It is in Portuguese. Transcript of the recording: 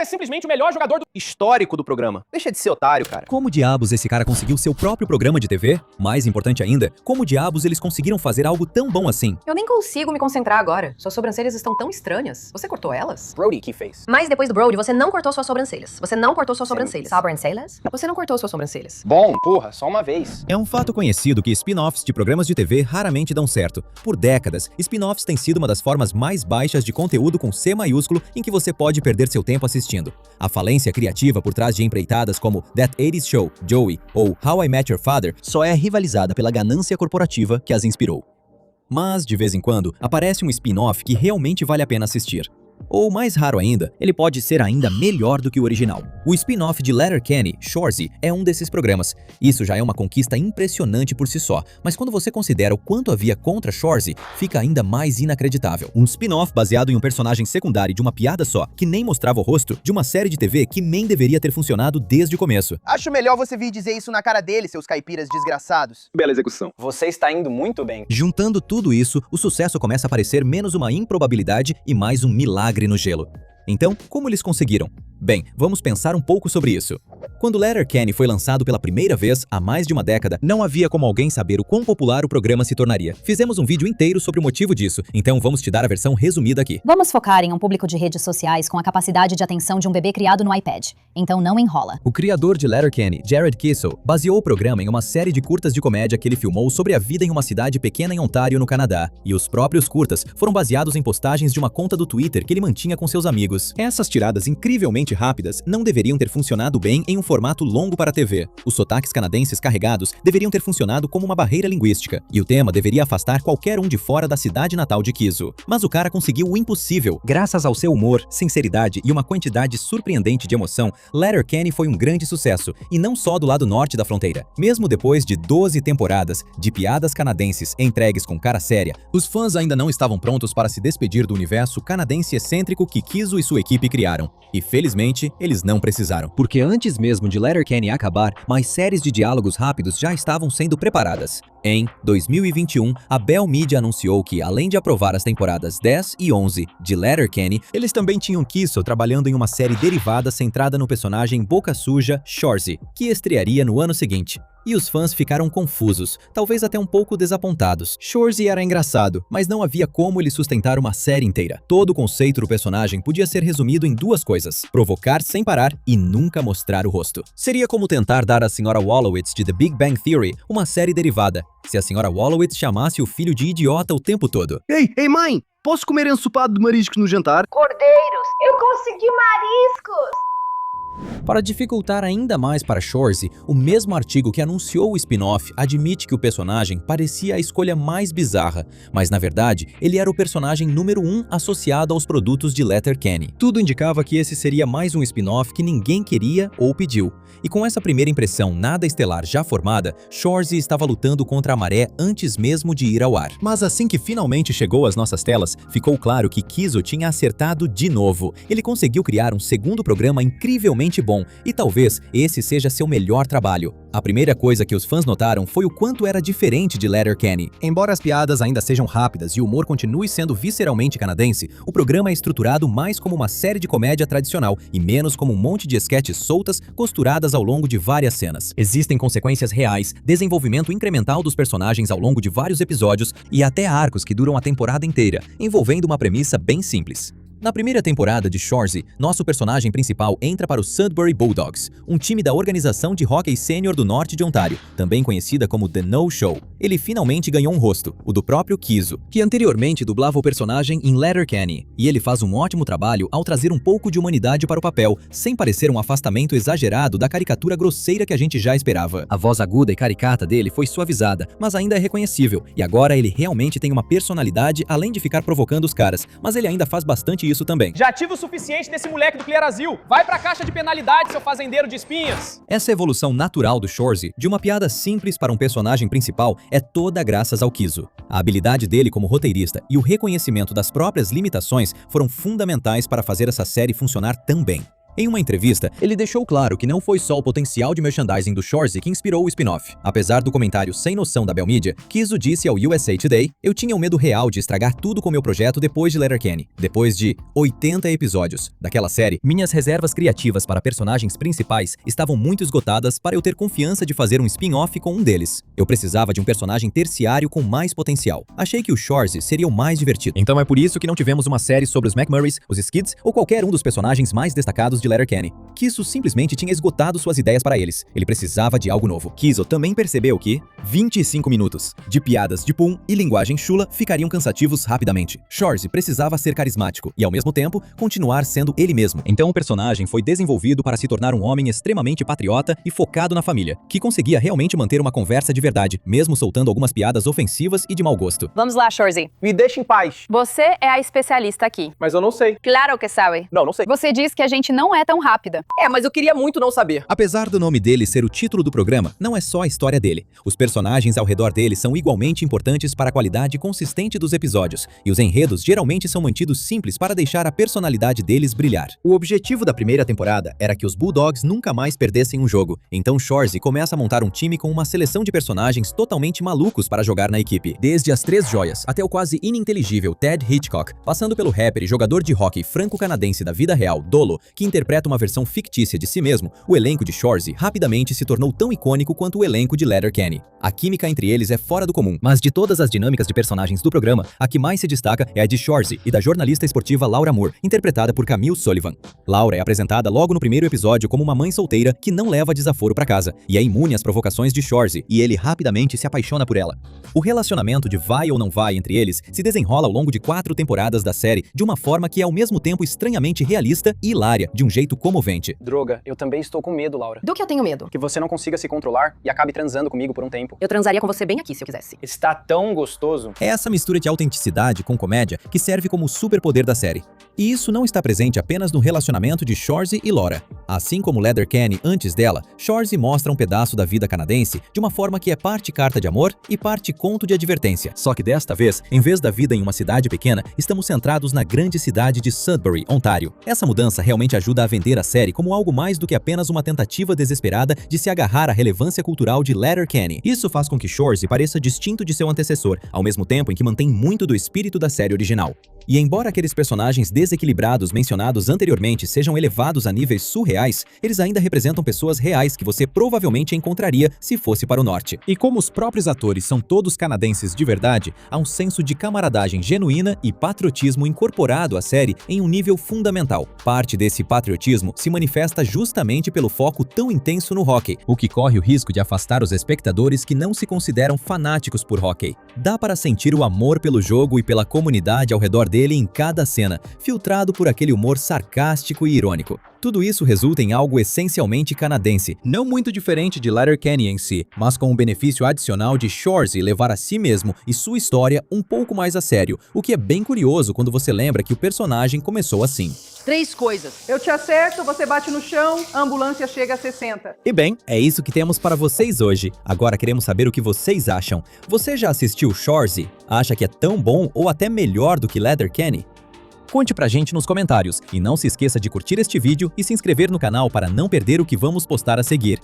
é simplesmente o melhor jogador do histórico do programa. Deixa de ser otário, cara. Como diabos esse cara conseguiu seu próprio programa de TV? Mais importante ainda, como diabos eles conseguiram fazer algo tão bom assim? Eu nem consigo me concentrar agora. Suas sobrancelhas estão tão estranhas. Você cortou elas? Brody que fez. Mas depois do Brody, você não cortou suas sobrancelhas. Você não cortou suas sobrancelhas. Sobrancelhas? Você não cortou suas sobrancelhas. Bom, porra, só uma vez. É um fato conhecido que spin-offs de programas de TV raramente dão certo. Por décadas, spin-offs têm sido uma das formas mais baixas de conteúdo com C maiúsculo em que você pode perder seu tempo assistindo. A falência criativa por trás de empreitadas como That 80s Show, Joey ou How I Met Your Father só é rivalizada pela ganância corporativa que as inspirou. Mas, de vez em quando, aparece um spin-off que realmente vale a pena assistir. Ou, mais raro ainda, ele pode ser ainda melhor do que o original. O spin-off de Letterkenny, Shoresy, é um desses programas. Isso já é uma conquista impressionante por si só, mas quando você considera o quanto havia contra Shoresy, fica ainda mais inacreditável. Um spin-off baseado em um personagem secundário de uma piada só, que nem mostrava o rosto, de uma série de TV que nem deveria ter funcionado desde o começo. Acho melhor você vir dizer isso na cara dele, seus caipiras desgraçados. Bela execução. Você está indo muito bem. Juntando tudo isso, o sucesso começa a parecer menos uma improbabilidade e mais um milagre no gelo. Então, como eles conseguiram? Bem, vamos pensar um pouco sobre isso. Quando Letterkenny foi lançado pela primeira vez, há mais de uma década, não havia como alguém saber o quão popular o programa se tornaria. Fizemos um vídeo inteiro sobre o motivo disso, então vamos te dar a versão resumida aqui. Vamos focar em um público de redes sociais com a capacidade de atenção de um bebê criado no iPad. Então não enrola. O criador de Letterkenny, Jared Kissel, baseou o programa em uma série de curtas de comédia que ele filmou sobre a vida em uma cidade pequena em Ontário, no Canadá. E os próprios curtas foram baseados em postagens de uma conta do Twitter que ele mantinha com seus amigos. Essas tiradas incrivelmente rápidas não deveriam ter funcionado bem em um formato longo para a TV. Os sotaques canadenses carregados deveriam ter funcionado como uma barreira linguística, e o tema deveria afastar qualquer um de fora da cidade natal de Kizo. Mas o cara conseguiu o impossível. Graças ao seu humor, sinceridade e uma quantidade surpreendente de emoção, Letterkenny foi um grande sucesso, e não só do lado norte da fronteira. Mesmo depois de 12 temporadas de piadas canadenses entregues com cara séria, os fãs ainda não estavam prontos para se despedir do universo canadense excêntrico que Kizo e sua equipe criaram. E felizmente, eles não precisaram. Porque antes mesmo de Letterkenny acabar, mais séries de diálogos rápidos já estavam sendo preparadas. Em 2021, a Bell Media anunciou que, além de aprovar as temporadas 10 e 11 de Letterkenny, eles também tinham Kissel trabalhando em uma série derivada centrada no personagem boca suja Shoresy, que estrearia no ano seguinte. E os fãs ficaram confusos, talvez até um pouco desapontados. Shoresy era engraçado, mas não havia como ele sustentar uma série inteira. Todo o conceito do personagem podia ser resumido em duas coisas: provocar sem parar e nunca mostrar o rosto. Seria como tentar dar à Sra. Wolowitz de The Big Bang Theory uma série derivada, se a Sra. Wolowitz chamasse o filho de idiota o tempo todo. Ei, mãe! Posso comer ensopado de mariscos no jantar? Cordeiros, eu consegui mariscos! Para dificultar ainda mais para Shoresy, o mesmo artigo que anunciou o spin-off admite que o personagem parecia a escolha mais bizarra, mas na verdade ele era o personagem número 1 associado aos produtos de Letterkenny. Tudo indicava que esse seria mais um spin-off que ninguém queria ou pediu. E com essa primeira impressão nada estelar já formada, Shoresy estava lutando contra a maré antes mesmo de ir ao ar. Mas assim que finalmente chegou às nossas telas, ficou claro que Kizo tinha acertado de novo. Ele conseguiu criar um segundo programa incrivelmente bom, e talvez esse seja seu melhor trabalho. A primeira coisa que os fãs notaram foi o quanto era diferente de Letterkenny. Embora as piadas ainda sejam rápidas e o humor continue sendo visceralmente canadense, o programa é estruturado mais como uma série de comédia tradicional e menos como um monte de esquetes soltas costuradas ao longo de várias cenas. Existem consequências reais, desenvolvimento incremental dos personagens ao longo de vários episódios e até arcos que duram a temporada inteira, envolvendo uma premissa bem simples. Na primeira temporada de Shoresy, nosso personagem principal entra para o Sudbury Bulldogs, um time da organização de hóquei sênior do norte de Ontário, também conhecida como The No Show. Ele finalmente ganhou um rosto, o do próprio Kizo, que anteriormente dublava o personagem em Letterkenny, e ele faz um ótimo trabalho ao trazer um pouco de humanidade para o papel, sem parecer um afastamento exagerado da caricatura grosseira que a gente já esperava. A voz aguda e caricata dele foi suavizada, mas ainda é reconhecível, e agora ele realmente tem uma personalidade além de ficar provocando os caras, mas ele ainda faz bastante isso também. Já tive o suficiente desse moleque do Clearazil. Vai pra caixa de penalidade, seu fazendeiro de espinhas. Essa evolução natural do Shoresy, de uma piada simples para um personagem principal, é toda graças ao Kizo. A habilidade dele como roteirista e o reconhecimento das próprias limitações foram fundamentais para fazer essa série funcionar tão bem. Em uma entrevista, ele deixou claro que não foi só o potencial de merchandising do Shoresy que inspirou o spin-off. Apesar do comentário sem noção da Bell Media, Kizo disse ao USA Today: "Eu tinha um medo real de estragar tudo com meu projeto depois de Letterkenny. Depois de 80 episódios daquela série, minhas reservas criativas para personagens principais estavam muito esgotadas para eu ter confiança de fazer um spin-off com um deles. Eu precisava de um personagem terciário com mais potencial. Achei que o Shoresy seria o mais divertido. Então é por isso que não tivemos uma série sobre os McMurrays, os Skids ou qualquer um dos personagens mais destacados de Letterkenny. Kizo simplesmente tinha esgotado suas ideias para eles. Ele precisava de algo novo." Kizo também percebeu que 25 minutos de piadas de pum e linguagem chula ficariam cansativos rapidamente. Shoresy precisava ser carismático e, ao mesmo tempo, continuar sendo ele mesmo. Então o personagem foi desenvolvido para se tornar um homem extremamente patriota e focado na família, que conseguia realmente manter uma conversa de verdade, mesmo soltando algumas piadas ofensivas e de mau gosto. Vamos lá, Shoresy. Me deixa em paz. Você é a especialista aqui. Mas eu não sei. Claro que sabe. Não sei. Você diz que a gente não é tão rápida. Mas eu queria muito não saber. Apesar do nome dele ser o título do programa, não é só a história dele. Os personagens ao redor dele são igualmente importantes para a qualidade consistente dos episódios, e os enredos geralmente são mantidos simples para deixar a personalidade deles brilhar. O objetivo da primeira temporada era que os Bulldogs nunca mais perdessem um jogo, então Shoresy começa a montar um time com uma seleção de personagens totalmente malucos para jogar na equipe. Desde as Três Joias até o quase ininteligível Ted Hitchcock, passando pelo rapper e jogador de hóquei franco-canadense da vida real, Dolo, que interpreta uma versão fictícia de si mesmo, o elenco de Shoresy rapidamente se tornou tão icônico quanto o elenco de Letterkenny. A química entre eles é fora do comum, mas de todas as dinâmicas de personagens do programa, a que mais se destaca é a de Shoresy e da jornalista esportiva Laura Moore, interpretada por Camille Sullivan. Laura é apresentada logo no primeiro episódio como uma mãe solteira que não leva desaforo para casa, e é imune às provocações de Shoresy, e ele rapidamente se apaixona por ela. O relacionamento de vai ou não vai entre eles se desenrola ao longo de 4 temporadas da série de uma forma que é ao mesmo tempo estranhamente realista e hilária, de um jeito comovente. Droga, eu também estou com medo, Laura. Do que eu tenho medo? Que você não consiga se controlar e acabe transando comigo por um tempo. Eu transaria com você bem aqui, se eu quisesse. Está tão gostoso. É essa mistura de autenticidade com comédia que serve como superpoder da série. E isso não está presente apenas no relacionamento de Shoresy e Laura. Assim como Letterkenny antes dela, Shoresy mostra um pedaço da vida canadense de uma forma que é parte carta de amor e parte conto de advertência. Só que desta vez, em vez da vida em uma cidade pequena, estamos centrados na grande cidade de Sudbury, Ontário. Essa mudança realmente ajuda a vender a série como algo mais do que apenas uma tentativa desesperada de se agarrar à relevância cultural de Letterkenny. Isso faz com que Shoresy pareça distinto de seu antecessor, ao mesmo tempo em que mantém muito do espírito da série original. E embora aqueles personagens desequilibrados mencionados anteriormente sejam elevados a níveis surreais, eles ainda representam pessoas reais que você provavelmente encontraria se fosse para o norte. E como os próprios atores são todos canadenses de verdade, há um senso de camaradagem genuína e patriotismo incorporado à série em um nível fundamental. Parte desse patriotismo se manifesta justamente pelo foco tão intenso no hóquei, o que corre o risco de afastar os espectadores que não se consideram fanáticos por hóquei. Dá para sentir o amor pelo jogo e pela comunidade ao redor dele em cada cena, filtrado por aquele humor sarcástico e irônico. Tudo isso resulta em algo essencialmente canadense, não muito diferente de Letterkenny em si, mas com o benefício adicional de Shoresy levar a si mesmo e sua história um pouco mais a sério, o que é bem curioso quando você lembra que o personagem começou assim. 3 coisas. Eu te acerto, você bate no chão, a ambulância chega a 60. E bem, é isso que temos para vocês hoje. Agora queremos saber o que vocês acham. Você já assistiu Shoresy? Acha que é tão bom ou até melhor do que Letterkenny? Conte pra gente nos comentários e não se esqueça de curtir este vídeo e se inscrever no canal para não perder o que vamos postar a seguir.